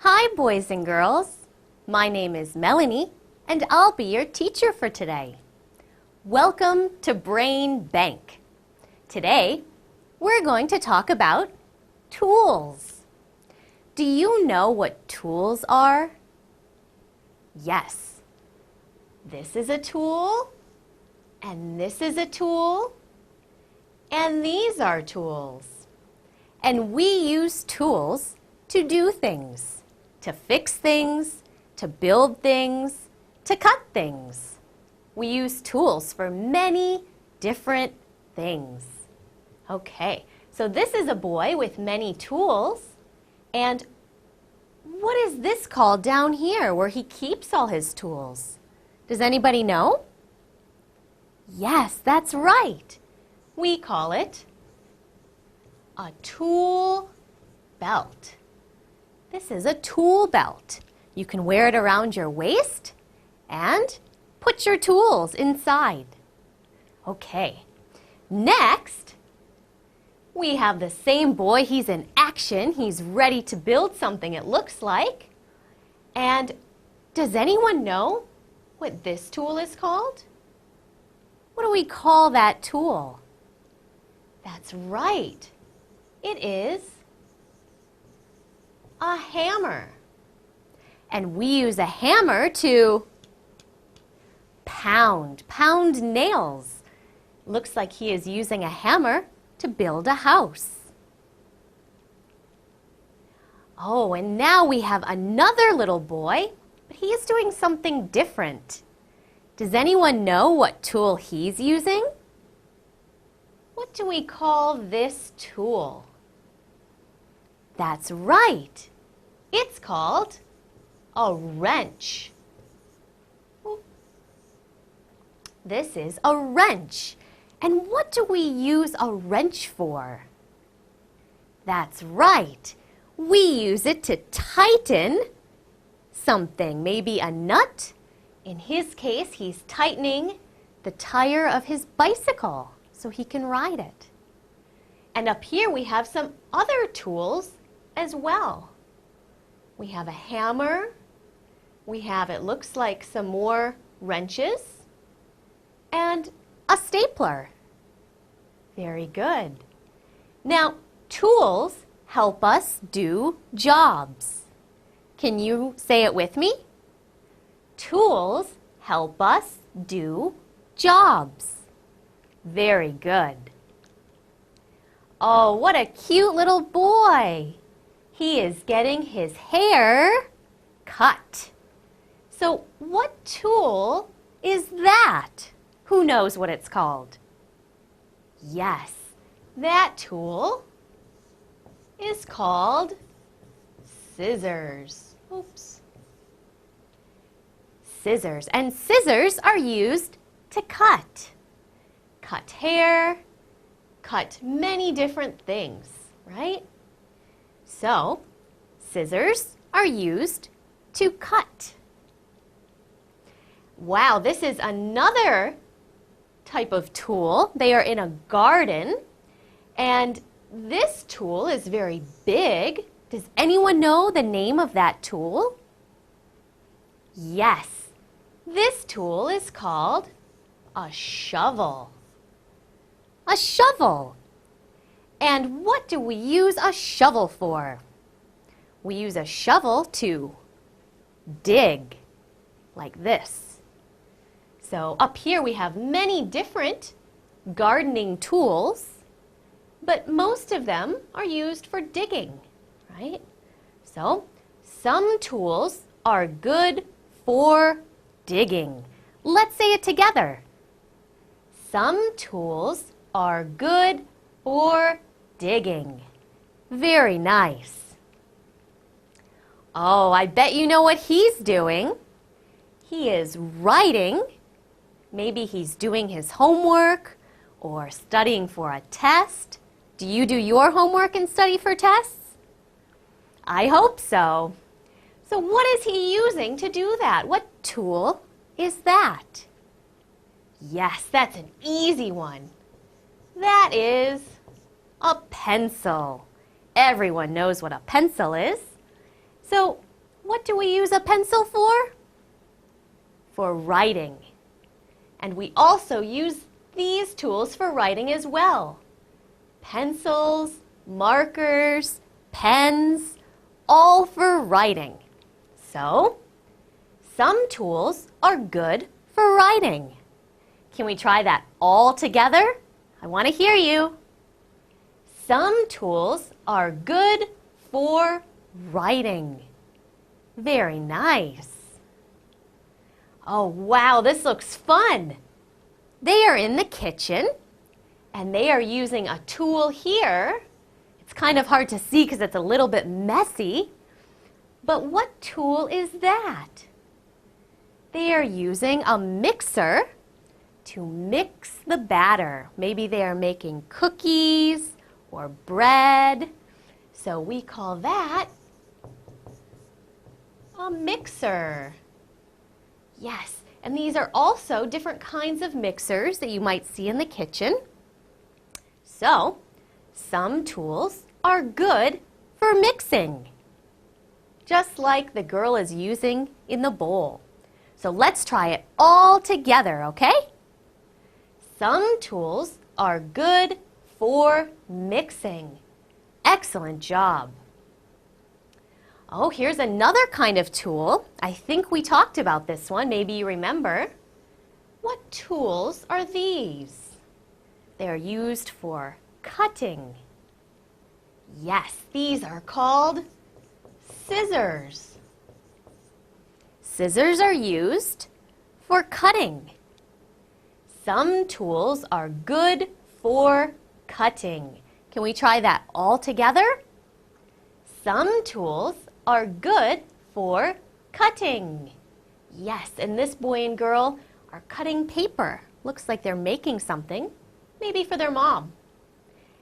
Hi, boys and girls. My name is Melanie, and I'll be your teacher for today. Welcome to Brainbank. Today, we're going to talk about tools. Do you know what tools are? Yes. This is a tool, and this is a tool, and these are tools. And we use tools to do things. To fix things, to build things, to cut things. We use tools for many different things. Okay, so this is a boy with many tools. And what is this called down here where he keeps all his tools? Does anybody know? Yes, that's right. We call it a tool belt. This is a tool belt. You can wear it around your waist and put your tools inside. Okay, next we have the same boy. He's in action. He's ready to build something, it looks like. And does anyone know what this tool is called? What do we call that tool? That's right. It is a hammer. And we use a hammer to pound nails. Looks like he is using a hammer to build a house. Oh, and now we have another little boy, but he is doing something different. Does anyone know what tool he's using? What do we call this tool? That's right. It's called a wrench. This is a wrench. And what do we use a wrench for? That's right. We use it to tighten something, maybe a nut. In his case, he's tightening the tire of his bicycle so he can ride it. And up here we have some other tools as well. We have a hammer. We have, it looks like, some more wrenches and a stapler. Very good. Now, tools help us do jobs. Can you say it with me? Tools help us do jobs. Very good. Oh, what a cute little boy. He is getting his hair cut. So what tool is that? Who knows what it's called? Yes, that tool is called scissors. Oops. Scissors. And scissors are used to cut. Cut hair, cut many different things, right? So, scissors are used to cut. Wow, this is another type of tool. They are in a garden, and this tool is very big. Does anyone know the name of that tool? Yes, this tool is called a shovel. A shovel. And what do we use a shovel for? We use a shovel to dig, like this. So up here we have many different gardening tools, but most of them are used for digging, right? So some tools are good for digging. Let's say it together. Some tools are good for digging. Very nice. Oh, I bet you know what he's doing. He is writing. Maybe he's doing his homework or studying for a test. Do you do your homework and study for tests? I hope so. So what is he using to do that? What tool is that? Yes, that's an easy one. That is a pencil. Everyone knows what a pencil is. So what do we use a pencil for? For writing. And we also use these tools for writing as well. Pencils, markers, pens, all for writing. So, some tools are good for writing. Can we try that all together? I want to hear you. Some tools are good for writing. Very nice. Oh, wow, this looks fun. They are in the kitchen, and they are using a tool here. It's kind of hard to see because it's a little bit messy. But what tool is that? They are using a mixer to mix the batter. Maybe they are making cookies or bread. So we call that a mixer. Yes, and these are also different kinds of mixers that you might see in the kitchen. So, some tools are good for mixing, just like the girl is using in the bowl. So let's try it all together, okay? Some tools are good for mixing. Excellent job. Oh, here's another kind of tool. I think we talked about this one. Maybe you remember. What tools are these? They are used for cutting. Yes, these are called scissors. Scissors are used for cutting. Some tools are good for cutting. Can we try that all together? Some tools are good for cutting. Yes, and this boy and girl are cutting paper. Looks like they're making something, maybe for their mom.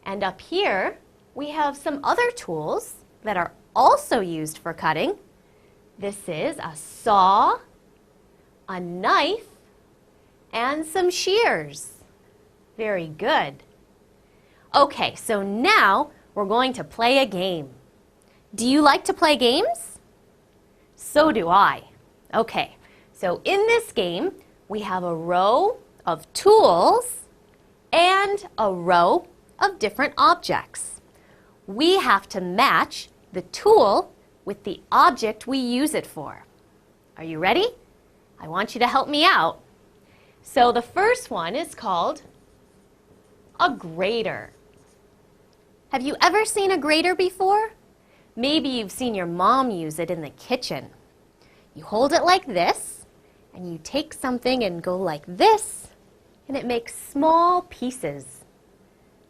And up here, we have some other tools that are also used for cutting. This is a saw, a knife, and some shears. Very good. Okay, so now we're going to play a game. Do you like to play games? So do I. Okay, so in this game, we have a row of tools and a row of different objects. We have to match the tool with the object we use it for. Are you ready? I want you to help me out. So the first one is called a grater. Have you ever seen a grater before? Maybe you've seen your mom use it in the kitchen. You hold it like this, and you take something and go like this, and it makes small pieces.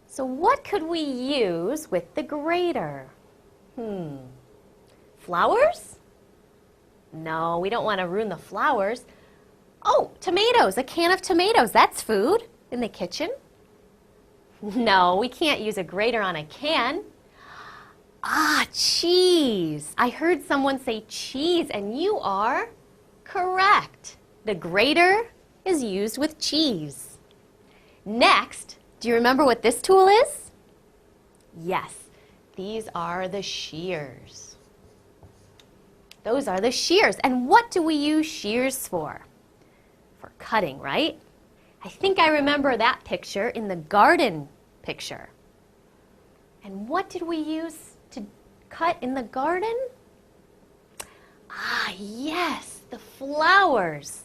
So what could we use with the grater? Flowers? No, we don't want to ruin the flowers. Oh, tomatoes, a can of tomatoes. That's food in the kitchen. No, we can't use a grater on a can. Ah, cheese. I heard someone say cheese, and you are correct. The grater is used with cheese. Next, do you remember what this tool is? Yes, these are the shears. Those are the shears. And what do we use shears for? For cutting, right? I think I remember that picture in the garden picture. And what did we use to cut in the garden? Ah, yes, the flowers.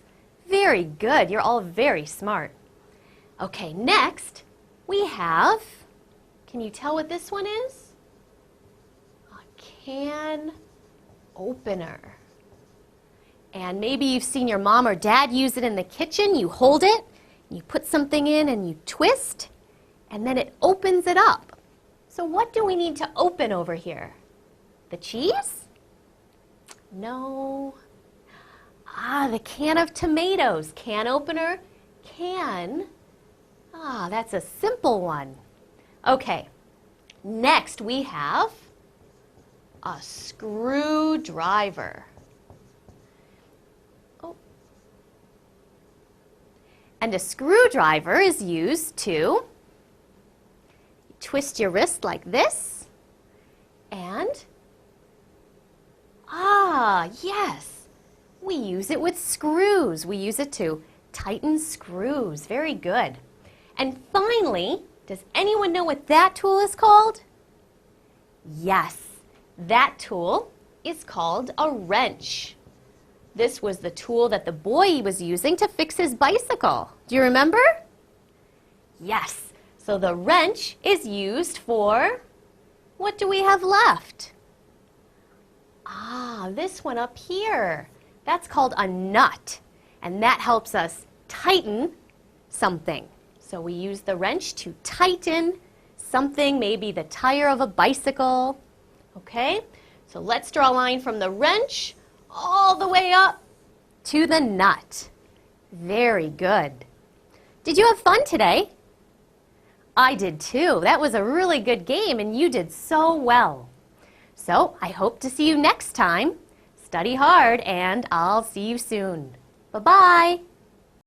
Very good. You're all very smart. Okay, next we have, can you tell what this one is? A can opener. And maybe you've seen your mom or dad use it in the kitchen. You hold it, you put something in and you twist, and then it opens it up. So what do we need to open over here? The cheese? No. Ah, the can of tomatoes. Can opener, can. Ah, that's a simple one. Okay, next we have a screwdriver. Oh. And a screwdriver is used to twist your wrist like this, and Yes. We use it with screws. We use it to tighten screws. Very good. And finally, does anyone know what that tool is called? Yes, that tool is called a wrench. This was the tool that the boy was using to fix his bicycle. Do you remember? Yes, so the wrench is used for, what do we have left? This one up here. That's called a nut, and that helps us tighten something. So we use the wrench to tighten something, maybe the tire of a bicycle. Okay, so let's draw a line from the wrench all the way up to the nut. Very good. Did you have fun today? I did too. That was a really good game and you did so well. So I hope to see you next time. Study hard and I'll see you soon. Bye-bye.